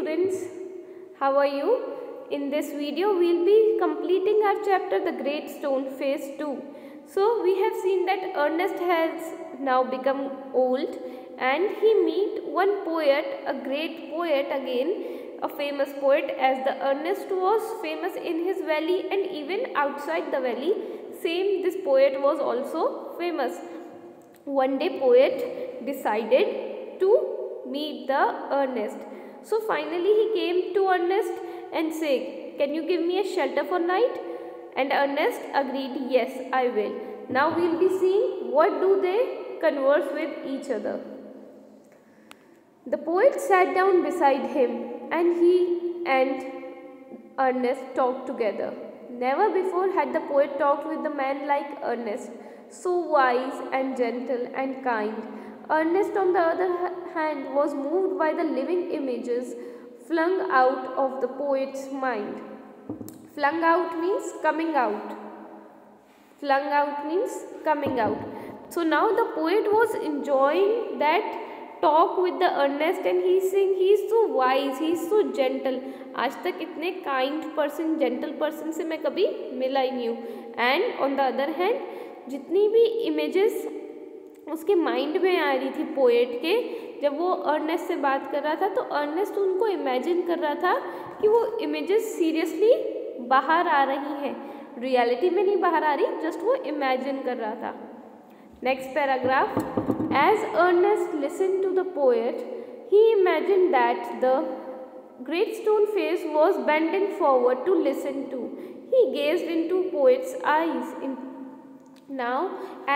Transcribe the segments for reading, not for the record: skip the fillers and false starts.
students, how are you? In this video we will be completing our chapter The Great Stone Phase 2. So we have seen that Ernest has now become old and he meet one poet, a great poet again, a famous poet, as the Ernest was famous in his valley and even outside the valley, same this poet was also famous. One day poet decided to meet the Ernest. So finally he came to Ernest and said, "Can you give me a shelter for night?" And Ernest agreed, "Yes, I will." Now we will be seeing what do they converse with each other. The poet sat down beside him and he and Ernest talked together. Never before had the poet talked with a man like Ernest, so wise and gentle and kind. Ernest, on the other hand, was moved by the living images flung out of the poet's mind. Flung out means coming out. Flung out means coming out. So now the poet was enjoying that talk with the Ernest and he is saying he is so wise, he is so gentle. आज तक इतने kind person, gentle person से मैं कभी मिला ही नहीं हूँ. And on the other hand, जितनी भी images उसके माइंड में आ रही थी पोएट के, जब वो अर्नेस्ट से बात कर रहा था तो अर्नेस्ट उनको इमेजिन कर रहा था कि वो इमेजेस सीरियसली बाहर आ रही हैं, रियलिटी में नहीं बाहर आ रही, जस्ट वो इमेजिन कर रहा था. Next paragraph. As Ernest listen to the poet he imagine that the great stone face was bending forward to listen to. He gazed into poet's eyes. Now,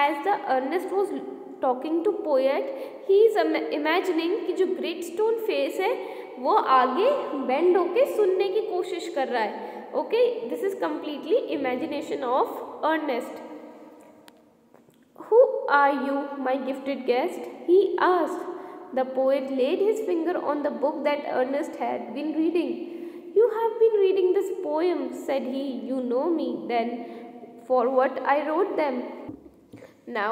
as the Ernest was talking to poet, he is imagining कि जो great stone face है वो आगे bend होके सुनने की कोशिश कर रहा है. Okay, this is completely imagination of Ernest. Who are you, my gifted guest? He asked. The poet laid his finger on the book that Ernest had been reading. You have been reading this poem, said he. You know me, then, for what I wrote them. Now,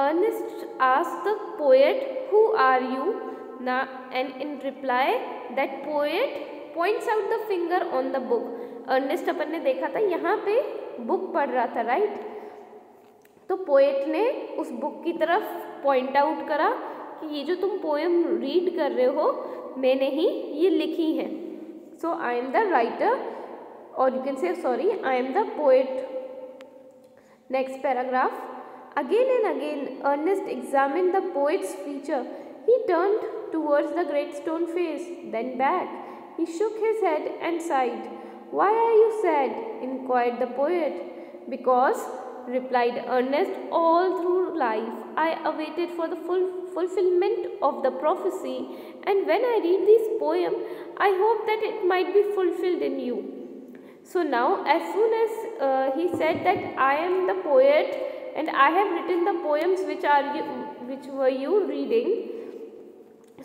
Ernest asked the poet, who are you? Now, and in reply, that poet points out the finger on the book. Ernest अपन ने देखा था यहाँ पे book पढ़ रहा था, right? तो poet ने उस बुक की तरफ पॉइंट आउट करा कि ये जो तुम पोएम रीड कर रहे हो मैंने ही ये लिखी है. So I am the writer, और you can say sorry, I am the poet. Next paragraph. Again and again Ernest examined the poet's feature. He turned towards the great stone face, then back. He shook his head and sighed. Why are you sad? Inquired the poet. Because, replied Ernest, all through life I awaited for the fulfillment of the prophecy, and when I read this poem I hope that it might be fulfilled in you. So now, as soon as he said that I am the poet and I have written the poems which were you reading,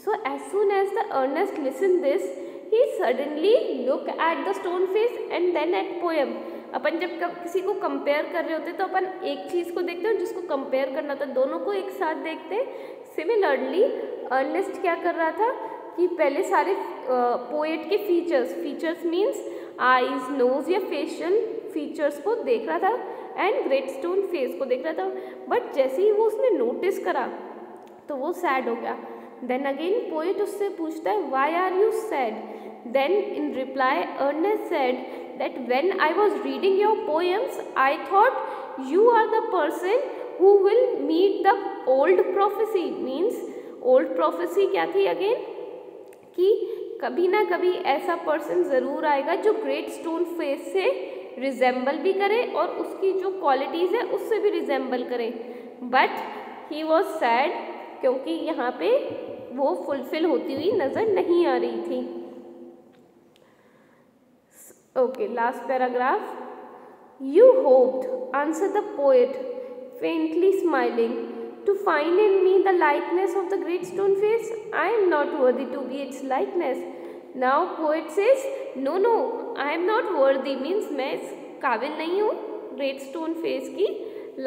so as soon as the Ernest listened this, he suddenly looked at the stone face and then at poem. अपन जब किसी को compare कर रहे होते तो अपन एक चीज़ को देखते हैं, जिसको कंपेयर करना होता है दोनों को एक साथ देखते हैं. सिमिलरली अर्नेस्ट क्या कर रहा था कि पहले सारे पोएट के फीचर्स मीन्स आईज, नोज या फेशियल फीचर्स को देख रहा था एंड ग्रेट स्टोन फेस को देख रहा था. बट जैसे ही वो उसने नोटिस करा तो वो सैड हो गया. देन अगेन पोएट उससे पूछता है, why are you sad? Then in reply Ernest said that when I was reading your poems, I thought you are the person who will meet the old prophecy. Means old prophecy क्या थी again? कि कभी ना कभी ऐसा person ज़रूर आएगा जो great stone face से resemble भी करे और उसकी जो qualities है उससे भी resemble करे. But he was sad क्योंकि यहाँ पे वो fulfill होती हुई नज़र नहीं आ रही थी. Okay, last paragraph. You hoped, answered the poet, faintly smiling, to find in me the likeness of the great stone face. I am not worthy to be its likeness. Now poet says, no, I am not worthy, means मैं इस काबिल नहीं हूँ great stone face की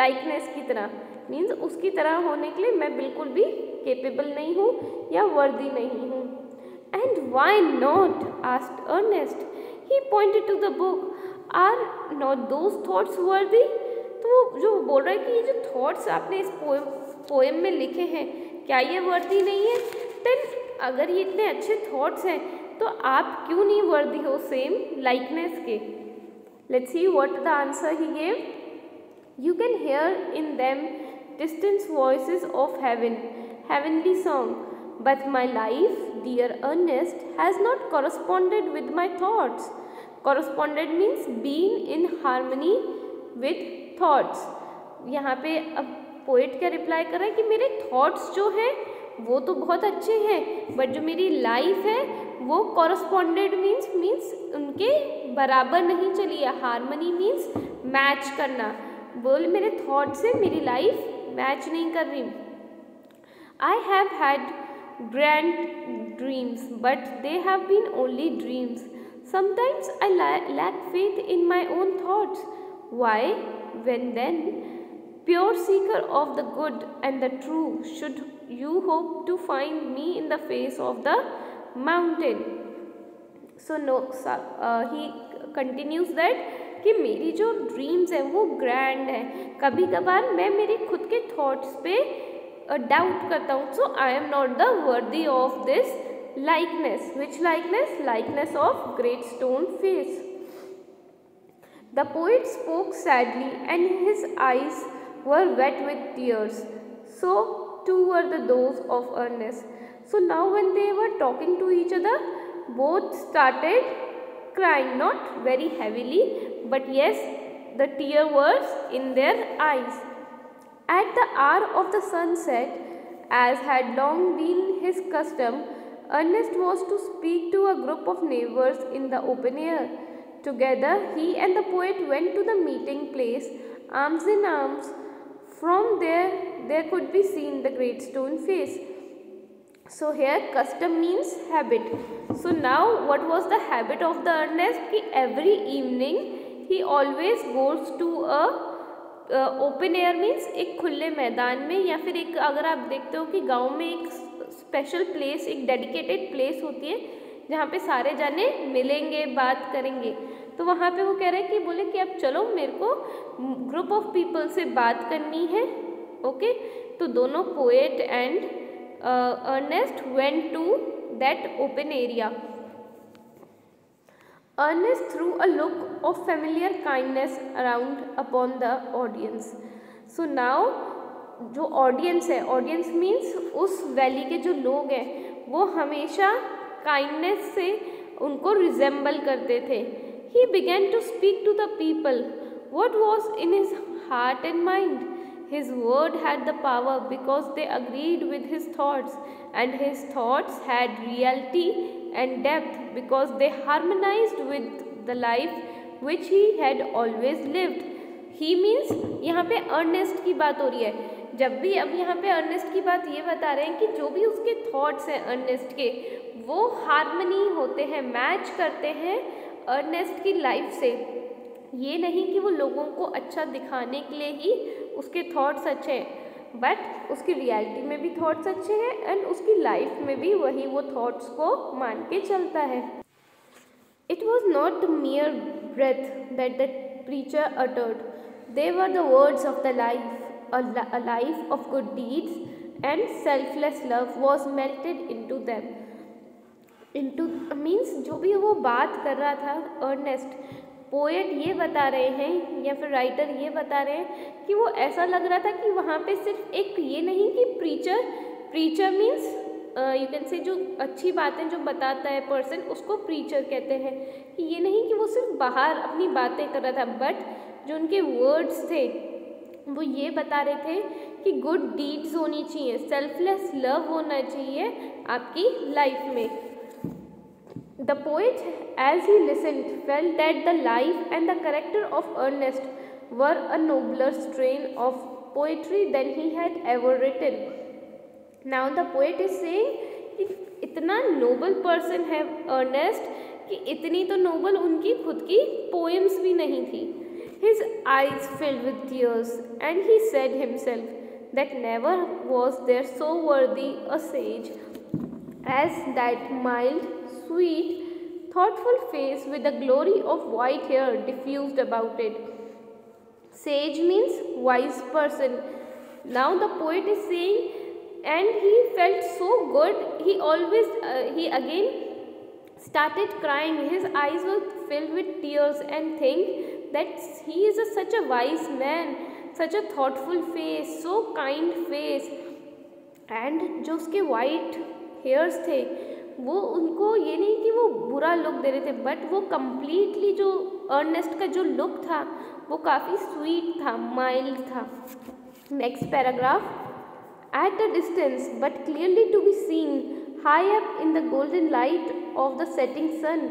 likeness की तरह, means उसकी तरह होने के लिए मैं बिल्कुल भी capable नहीं हूँ या worthy नहीं हूँ. And why not? asked Ernest. He pointed to the book. Are not those thoughts worthy? तो जो बोल रहा है कि ये जो थॉट्स आपने इस पोएम में लिखे हैं, क्या ये वर्दी नहीं है? देन अगर ये इतने अच्छे थॉट्स हैं तो आप क्यों नहीं वर्दी हो सेम लाइकनेस के? Let's see what the answer he gave. You can hear in them distant voices of heaven, heavenly song. But my life, dear Ernest, has not corresponded with my thoughts. Corresponded means being in harmony with thoughts. यहाँ पे अब poet क्या reply कर रहा है कि मेरे thoughts जो हैं वो तो बहुत अच्छे हैं, बट जो मेरी लाइफ है वो कॉरस्पॉन्डेड मीन्स उनके बराबर नहीं चली है. हारमनी मीन्स मैच करना. बोल मेरे थॉट से मेरी लाइफ मैच नहीं कर रही. I have had grand dreams but they have been only dreams. Sometimes I lack faith in my own thoughts. Why? When then? Pure seeker of the good and the true, should you hope to find me in the face of the mountain. So no, he continues that कि मेरी जो dreams हैं वो grand है. कभी कभार मैं मेरे खुद के थॉट्स पे डाउट करता हूँ. So I am not the worthy of this likeness. Which likeness? Likeness of great stone face. The poet spoke sadly and his eyes were wet with tears. So too were those of Ernest. So now when they were talking to each other, both started crying, not very heavily, but yes, the tear was in their eyes. At the hour of the sunset, as had long been his custom, Ernest was to speak to a group of neighbors in the open air. Together, he and the poet went to the meeting place, arms in arms. From there could be seen the great stone face. So here custom means habit. So now what was the habit of the Ernest? कि every evening he always goes to a open air means एक खुले मैदान में, या फिर एक अगर आप देखते हो कि गांव में एक स्पेशल प्लेस, एक डेडिकेटेड प्लेस होती है जहाँ पे सारे जाने मिलेंगे, बात करेंगे. तो वहाँ पे वो कह रहे हैं कि बोले कि अब चलो मेरे को ग्रुप ऑफ पीपल से बात करनी है. ओके, तो दोनों poet and Ernest went to that open area. Ernest threw a look of familiar kindness around upon the audience. So now जो ऑडियंस है, ऑडियंस मीन्स उस वैली के जो लोग हैं वो हमेशा काइंडनेस से उनको रिजेंबल करते थे. He began to speak to the people. What was in his heart and mind? His word had the power because they agreed with his thoughts, and his thoughts had reality and depth because they harmonized with the life which he had always lived. He means यहाँ पे Ernest की बात हो रही है. जब भी अब यहाँ पे अर्नेस्ट की बात ये बता रहे हैं कि जो भी उसके थॉट्स हैं अर्नेस्ट के, वो हारमनी होते हैं, मैच करते हैं अर्नेस्ट की लाइफ से. ये नहीं कि वो लोगों को अच्छा दिखाने के लिए ही उसके थॉट्स अच्छे हैं, बट उसकी रियलिटी में भी थॉट्स अच्छे हैं एंड उसकी लाइफ में भी वही वो थॉट्स को मान के चलता है. It was not the mere breath that the preacher uttered, they were the words of the life. A life of good deeds and selfless love was melted into them. Into means जो भी वो बात कर रहा था Ernest, poet ये बता रहे हैं या फिर राइटर ये बता रहे हैं कि वो ऐसा लग रहा था कि वहाँ पे सिर्फ एक ये नहीं कि प्रीचर मीन्स यू कैन से जो अच्छी बातें जो बताता है पर्सन, उसको प्रीचर कहते हैं. कि ये नहीं कि वो सिर्फ बाहर अपनी बातें कर रहा था, बट जो उनके वर्ड्स थे वो ये बता रहे थे कि गुड डीड्स होनी चाहिए, सेल्फलेस लव होना चाहिए आपकी लाइफ में. The poet as he listened felt that the life and the character of Ernest were a nobler strain of poetry than he had ever written. Now the poet is saying कि इतना Nobel person है Ernest कि इतनी तो Nobel उनकी खुद की poems भी नहीं थी. His eyes filled with tears, and he said himself that never was there so worthy a sage as that mild, sweet, thoughtful face with the glory of white hair diffused about it. Sage means wise person. Now the poet is saying, and he felt so good, he again started crying. His eyes were filled with tears and think that he is such a wise man, such a thoughtful face, so kind face. And जो उसके white hairs थे वो उनको ये नहीं कि वो बुरा लुक दे रहे थे, बट वो कम्प्लीटली जो अर्नेस्ट का जो लुक था वो काफ़ी स्वीट था, माइल्ड था. Next paragraph. At a distance but clearly to be seen high up in the golden light of the setting sun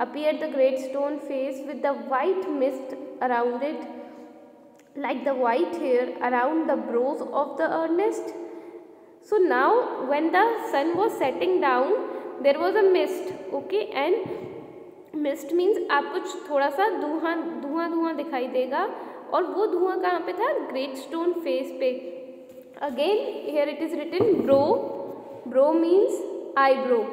appeared the great stone face with the white mist around it, like the white hair around the brows of the earnest. So now when the sun was setting down there was a mist, okay, and mist means आपको थोड़ा सा धुआं दिखाई देगा, और वो धुआं कहाँ पे था? ग्रेट स्टोन फेस पे. Again here it is written bro means eyebrow.